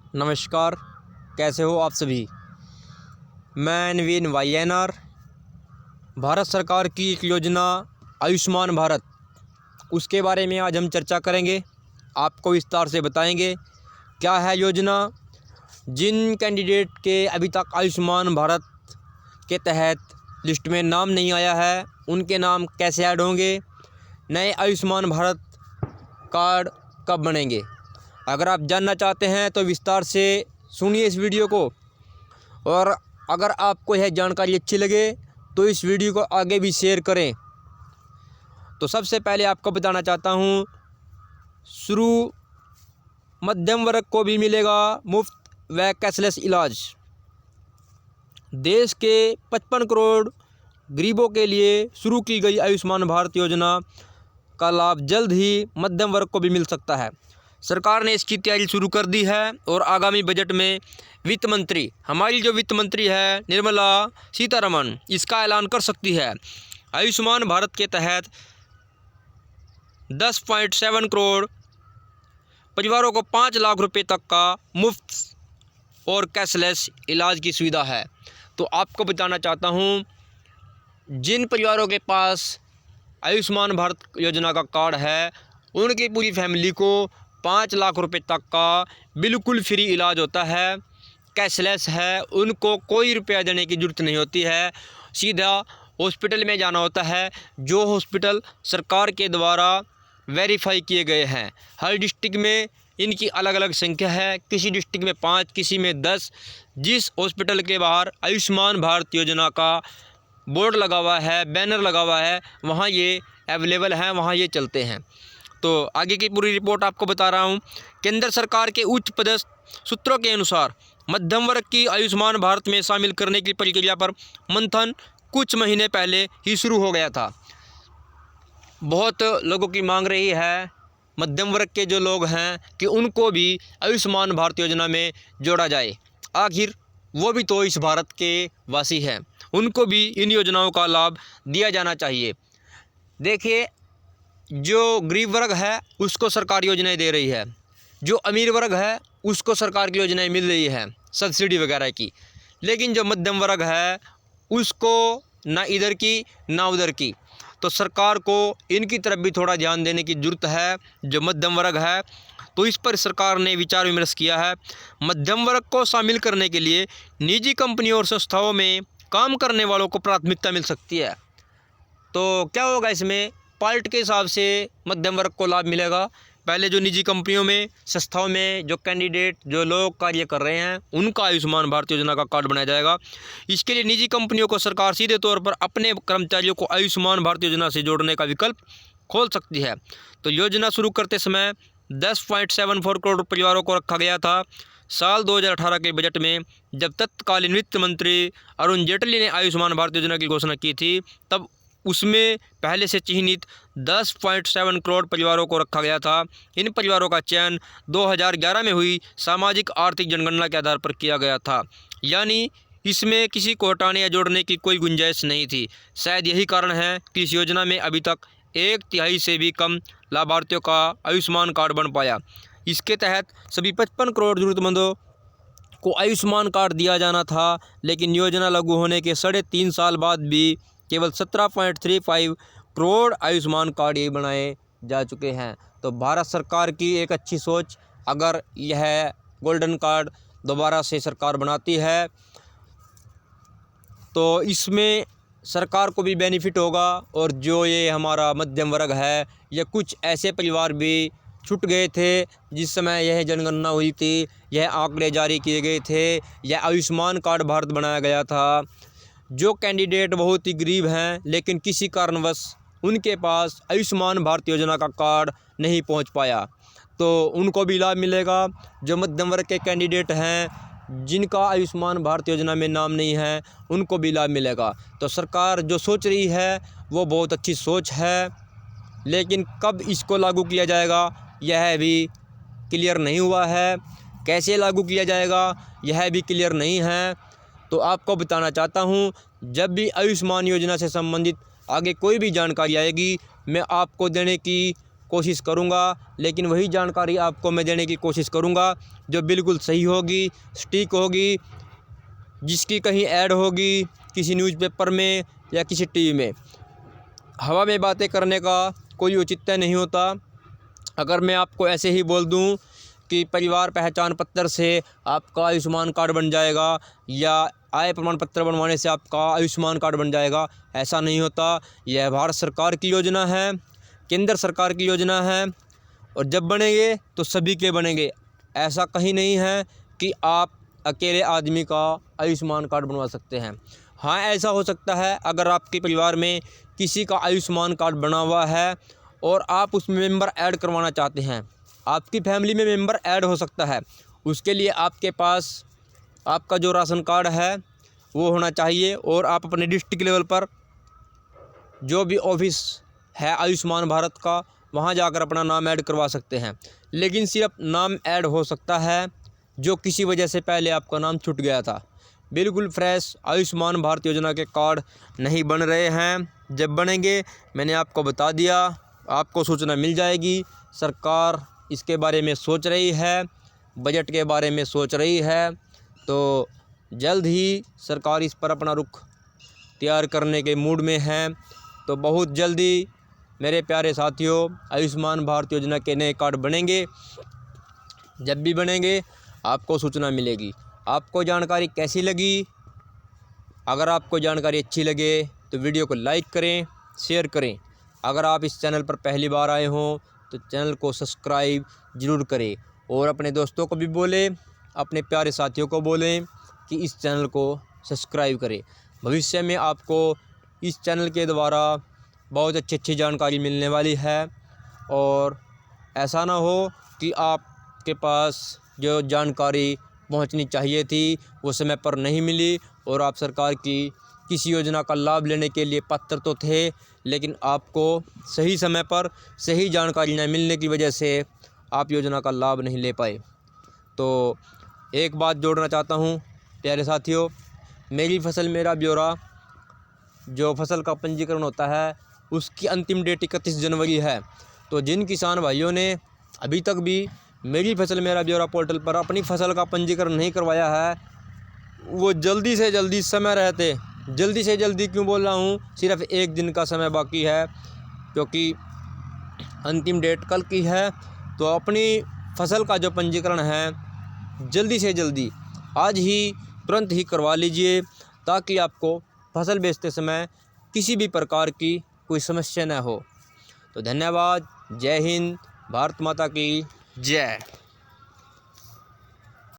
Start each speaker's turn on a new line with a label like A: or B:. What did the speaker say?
A: नमस्कार, कैसे हो आप सभी। मैं नवीन YNR। भारत सरकार की एक योजना आयुष्मान भारत, उसके बारे में आज हम चर्चा करेंगे। आपको विस्तार से बताएंगे क्या है योजना। जिन कैंडिडेट के अभी तक आयुष्मान भारत के तहत लिस्ट में नाम नहीं आया है, उनके नाम कैसे ऐड होंगे, नए आयुष्मान भारत कार्ड कब बनेंगे। अगर आप जानना चाहते हैं तो विस्तार से सुनिए इस वीडियो को, और अगर आपको यह जानकारी अच्छी लगे तो इस वीडियो को आगे भी शेयर करें। तो सबसे पहले आपको बताना चाहता हूँ, शुरू मध्यम वर्ग को भी मिलेगा मुफ्त व कैशलेस इलाज। देश के 55 करोड़ गरीबों के लिए शुरू की गई आयुष्मान भारत योजना का लाभ जल्द ही मध्यम वर्ग को भी मिल सकता है। सरकार ने इसकी तैयारी शुरू कर दी है और आगामी बजट में वित्त मंत्री, हमारी जो वित्त मंत्री है निर्मला सीतारमण, इसका ऐलान कर सकती है। आयुष्मान भारत के तहत 10.7 करोड़ परिवारों को 5 लाख रुपए तक का मुफ्त और कैशलेस इलाज की सुविधा है। तो आपको बताना चाहता हूँ, जिन परिवारों के पास आयुष्मान भारत योजना का कार्ड है, उनकी पूरी फैमिली को 5 लाख रुपए तक का बिल्कुल फ्री इलाज होता है, कैशलेस है। उनको कोई रुपया देने की ज़रूरत नहीं होती है, सीधा हॉस्पिटल में जाना होता है, जो हॉस्पिटल सरकार के द्वारा वेरीफाई किए गए हैं। हर डिस्ट्रिक्ट में इनकी अलग अलग संख्या है, किसी डिस्ट्रिक्ट में 5, किसी में 10। जिस हॉस्पिटल के बाहर आयुष्मान भारत योजना का बोर्ड लगा हुआ है, बैनर लगा हुआ है, वहाँ ये अवेलेबल हैं, वहाँ ये चलते हैं। तो आगे की पूरी रिपोर्ट आपको बता रहा हूँ। केंद्र सरकार के उच्च पदस्थ सूत्रों के अनुसार मध्यम वर्ग की आयुष्मान भारत में शामिल करने की प्रक्रिया पर मंथन कुछ महीने पहले ही शुरू हो गया था। बहुत लोगों की मांग रही है, मध्यम वर्ग के जो लोग हैं, कि उनको भी आयुष्मान भारत योजना में जोड़ा जाए। आखिर वो भी तो इस भारत के वासी हैं, उनको भी इन योजनाओं का लाभ दिया जाना चाहिए। देखिए, जो गरीब वर्ग है उसको सरकार योजनाएं दे रही है, जो अमीर वर्ग है उसको सरकार की योजनाएं मिल रही है सब्सिडी वगैरह की, लेकिन जो मध्यम वर्ग है उसको ना इधर की ना उधर की। तो सरकार को इनकी तरफ भी थोड़ा ध्यान देने की ज़रूरत है, जो मध्यम वर्ग है। तो इस पर सरकार ने विचार विमर्श किया है। मध्यम वर्ग को शामिल करने के लिए निजी कंपनियों और संस्थाओं में काम करने वालों को प्राथमिकता मिल सकती है। तो क्या होगा, इसमें पार्ट के हिसाब से मध्यम वर्ग को लाभ मिलेगा। पहले जो निजी कंपनियों में, संस्थाओं में जो कैंडिडेट, जो लोग कार्य कर रहे हैं, उनका आयुष्मान भारत योजना का कार्ड बनाया जाएगा। इसके लिए निजी कंपनियों को सरकार सीधे तौर पर अपने कर्मचारियों को आयुष्मान भारत योजना से जोड़ने का विकल्प खोल सकती है। तो योजना शुरू करते समय 10.74 करोड़ परिवारों को रखा गया था। साल 2018 के बजट में जब तत्कालीन वित्त मंत्री अरुण जेटली ने आयुष्मान भारत योजना की घोषणा की थी, तब उसमें पहले से चिन्हित 10.7 करोड़ परिवारों को रखा गया था। इन परिवारों का चयन 2011 में हुई सामाजिक आर्थिक जनगणना के आधार पर किया गया था, यानी इसमें किसी को हटाने या जोड़ने की कोई गुंजाइश नहीं थी। शायद यही कारण है कि इस योजना में अभी तक 1/3 से भी कम लाभार्थियों का आयुष्मान कार्ड बन पाया। इसके तहत सभी 55 करोड़ ज़रूरतमंदों को आयुष्मान कार्ड दिया जाना था, लेकिन योजना लागू होने के 3.5 साल बाद भी केवल 17.35 करोड़ आयुष्मान कार्ड ही बनाए जा चुके हैं। तो भारत सरकार की एक अच्छी सोच, अगर यह गोल्डन कार्ड दोबारा से सरकार बनाती है तो इसमें सरकार को भी बेनिफिट होगा, और जो ये हमारा मध्यम वर्ग है, या कुछ ऐसे परिवार भी छूट गए थे जिस समय यह जनगणना हुई थी, यह आंकड़े जारी किए गए थे, यह आयुष्मान कार्ड भारत बनाया गया था। जो कैंडिडेट बहुत ही गरीब हैं, लेकिन किसी कारणवश उनके पास आयुष्मान भारत योजना का कार्ड नहीं पहुंच पाया, तो उनको भी लाभ मिलेगा। जो मध्यम वर्ग के कैंडिडेट हैं, जिनका आयुष्मान भारत योजना में नाम नहीं है, उनको भी लाभ मिलेगा। तो सरकार जो सोच रही है वो बहुत अच्छी सोच है, लेकिन कब इसको लागू किया जाएगा यह भी क्लियर नहीं हुआ है। कैसे लागू किया जाएगा यह भी क्लियर नहीं है। तो आपको बताना चाहता हूँ, जब भी आयुष्मान योजना से संबंधित आगे कोई भी जानकारी आएगी, मैं आपको देने की कोशिश करूंगा, लेकिन वही जानकारी आपको मैं देने की कोशिश करूंगा जो बिल्कुल सही होगी, सटीक होगी, जिसकी कहीं ऐड होगी किसी न्यूज़पेपर में या किसी टीवी में। हवा में बातें करने का कोई औचित्य नहीं होता। अगर मैं आपको ऐसे ही बोल दूं कि परिवार पहचान पत्र से आपका आयुष्मान कार्ड बन जाएगा या आय प्रमाण पत्र बनवाने से आपका आयुष्मान कार्ड बन जाएगा, ऐसा नहीं होता। यह भारत सरकार की योजना है, केंद्र सरकार की योजना है, और जब बनेंगे तो सभी के बनेंगे। ऐसा कहीं नहीं है कि आप अकेले आदमी का आयुष्मान कार्ड बनवा सकते हैं। हाँ, ऐसा हो सकता है अगर आपके परिवार में किसी का आयुष्मान कार्ड बना हुआ है और आप उसमें मेंबर ऐड करवाना चाहते हैं, आपकी फैमिली में मेंबर ऐड हो सकता है। उसके लिए आपके पास आपका जो राशन कार्ड है वो होना चाहिए, और आप अपने डिस्ट्रिक्ट लेवल पर जो भी ऑफिस है आयुष्मान भारत का, वहाँ जाकर अपना नाम ऐड करवा सकते हैं। लेकिन सिर्फ नाम ऐड हो सकता है जो किसी वजह से पहले आपका नाम छूट गया था। बिल्कुल फ्रेश आयुष्मान भारत योजना के कार्ड नहीं बन रहे हैं। जब बनेंगे मैंने आपको बता दिया, आपको सूचना मिल जाएगी। सरकार इसके बारे में सोच रही है, बजट के बारे में सोच रही है, तो जल्द ही सरकार इस पर अपना रुख तैयार करने के मूड में है। तो बहुत जल्दी मेरे प्यारे साथियों आयुष्मान भारत योजना के नए कार्ड बनेंगे। जब भी बनेंगे आपको सूचना मिलेगी। आपको जानकारी कैसी लगी? अगर आपको जानकारी अच्छी लगे तो वीडियो को लाइक करें, शेयर करें। अगर आप इस चैनल पर पहली बार आए हों तो चैनल को सब्सक्राइब ज़रूर करें, और अपने दोस्तों को भी बोलें, अपने प्यारे साथियों को बोलें कि इस चैनल को सब्सक्राइब करें। भविष्य में आपको इस चैनल के द्वारा बहुत अच्छी जानकारी मिलने वाली है, और ऐसा ना हो कि आपके पास जो जानकारी पहुंचनी चाहिए थी वो समय पर नहीं मिली, और आप सरकार की किसी योजना का लाभ लेने के लिए पात्र तो थे, लेकिन आपको सही समय पर सही जानकारी न मिलने की वजह से आप योजना का लाभ नहीं ले पाए। तो एक बात जोड़ना चाहता हूँ प्यारे साथियों, मेरी फसल मेरा ब्यौरा जो फसल का पंजीकरण होता है उसकी अंतिम डेट 31 जनवरी है। तो जिन किसान भाइयों ने अभी तक भी मेरी फसल मेरा ब्यौरा पोर्टल पर अपनी फसल का पंजीकरण नहीं करवाया है, वो जल्दी से जल्दी समय रहते, जल्दी से जल्दी क्यों बोल रहा हूँ, सिर्फ एक दिन का समय बाकी है क्योंकि अंतिम डेट कल की है। तो अपनी फसल का जो पंजीकरण है जल्दी से जल्दी आज ही तुरंत ही करवा लीजिए, ताकि आपको फसल बेचते समय किसी भी प्रकार की कोई समस्या न हो। तो धन्यवाद। जय हिंद। भारत माता की जय।